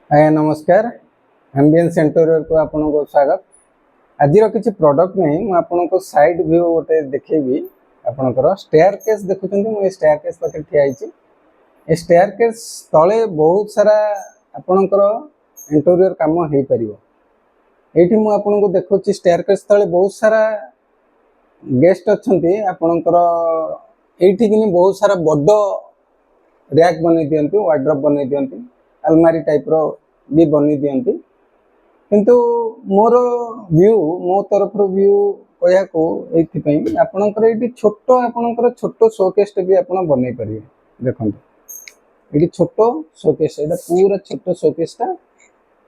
आज्ञा नमस्कार। Ambience interior को आपको स्वागत। आज किसी प्रोडक्ट नहीं मुझे आपको साइड व्यू गोटे देखेबी। आपणकर स्टेयर केस देखुं मुझे स्टेयर केस पाखे ठिया स्टेयर केस तले बहुत सारा आपणकर इंटीरियर काम हो पार। ये मुझे देखुँ स्टेयर केस तले बहुत सारा गेस्ट अच्छा आपणकर ये बहुत सारा बड़ रैक बन दिखती, वार्डरोब बन दिखती, अलमारी टाइप रो भी बनी दिखती। किंतु मोर व्यू मो तरफ व्यू कहूँ आपणकर ये छोट शोकेस भी आप बन पारे। देखो ये छोट शोकेस, ये पूरा छोट शोकेसटा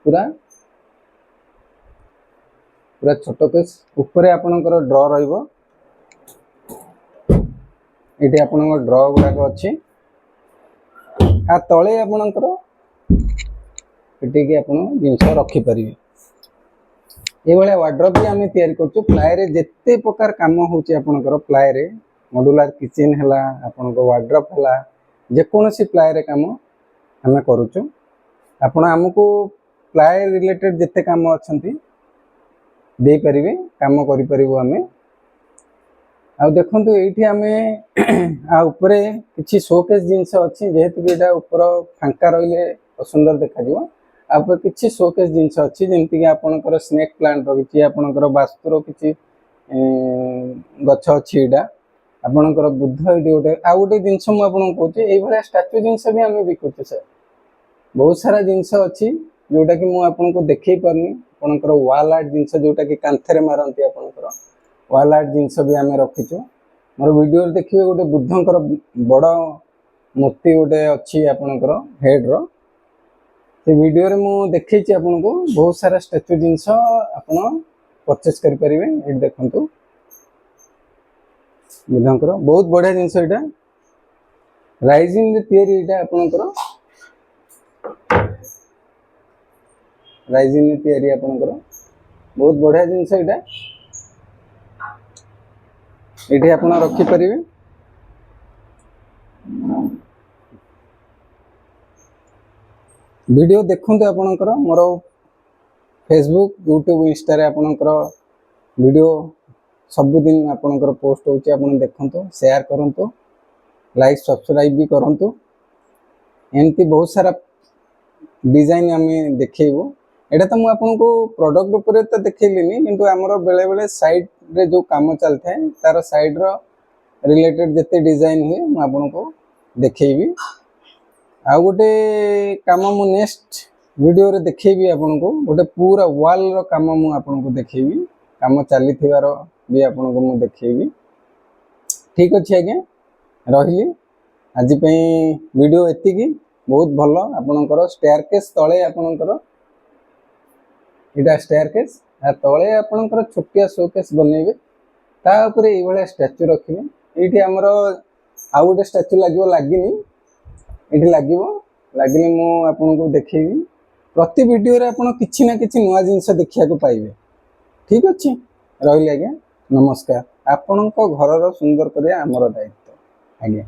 पूरा पूरा छोट केस ऊपर आपणकर ड्र रही ड्र गुड़ाक अच्छी आ तले आपणकर ये जिनस रखिपारे। ये वार्डरोब भी आम या प्लाय जिते प्रकार कम होकर प्लाय मॉड्यूलर किचन है आपण वार्डरोब है जेकोसी प्लाय कम आम करुचु। आपण आमको प्लाय रिलेटेड जिते कम अच्छा दे पारे कम करें। आ देखु ये आम ऊपर किसी शोकेस जिनस अच्छी जेहेतु भी ऊपर फांका रही सुंदर देखा आप किसी शोकेस जिनस अच्छी जमीक आपणकर स्नेक प्लांट रही आपणकर वास्तुर किसी गछ अच्छी यहाँ आपणकर बुद्ध ये गोटे आ गए जिनस मुझे कहूँ स्टाच्यू जिनस भी आम बिकुचे सर बहुत सारा जिनस अच्छी जोटा कि मुझे देखे पारनी आपणकर वाल आर्ट जिनस जोटा कि कांथरे मारती आपणकर वाल आर्ट जिनस भी आम रखीचु। मोर वीडियो देखिए गोटे बुद्धंकर बड़ मूर्ति गोटे अच्छी आपणकर हेड रो से वीडियो रे मु देखी आपको बहुत सारा स्टैच्यू जिनस आप परचेस करें। ये देखु बुद्धंकर बहुत बढ़िया जिनस यहाँ राइजिंग आपणकर राइजिंग तैयारी आपणकर बहुत बढ़िया जिनस यहाँ ये आप रखिपारे। वीडियो देखते आपणकर मोर फेसबुक यूट्यूब इंस्टा आपणकर वीडियो सबुदिन आपणकर पोस्ट होची आपण देखंतु शेयर करंतु लाइक सब्सक्राइब भी करंतु। एमती बहुत सारा डिजाइन आम देखू एटा तो मुझे आपको प्रोडक्ट उपर तो देखनी किंतु आमर बेले बेले साइड रे जो काम चलता है तार साइड रो रिलेटेड जिते डिजाइन हुए मुझे आपको देखी। आ गोटे काम मु नेक्स्ट वीडियो रे देखी आपको गोटे पूरा वाल रो काम मु आपको देखी काम चली भी आपको मु देखी। ठीक अच्छे आज्ञा रही आज वीडियो एतिकी बहुत भल आपणकर स्टेयर केस तले आपणकर यहाँ स्टेयर केस तले आपणकर छोटिया शोकेस बनइबे तापर ये स्टैच्यू रखिए। ये आमर आउ गोटे स्टैच्यू लगे ये लगे मुझे देखी प्रति वीडियो रे आपण किछि ना किछि नुआ जिनस देखा पाइबे। ठीक अच्छे रही आज्ञा नमस्कार। आपण घर सुंदर करिया आमर दायित्व आज्ञा।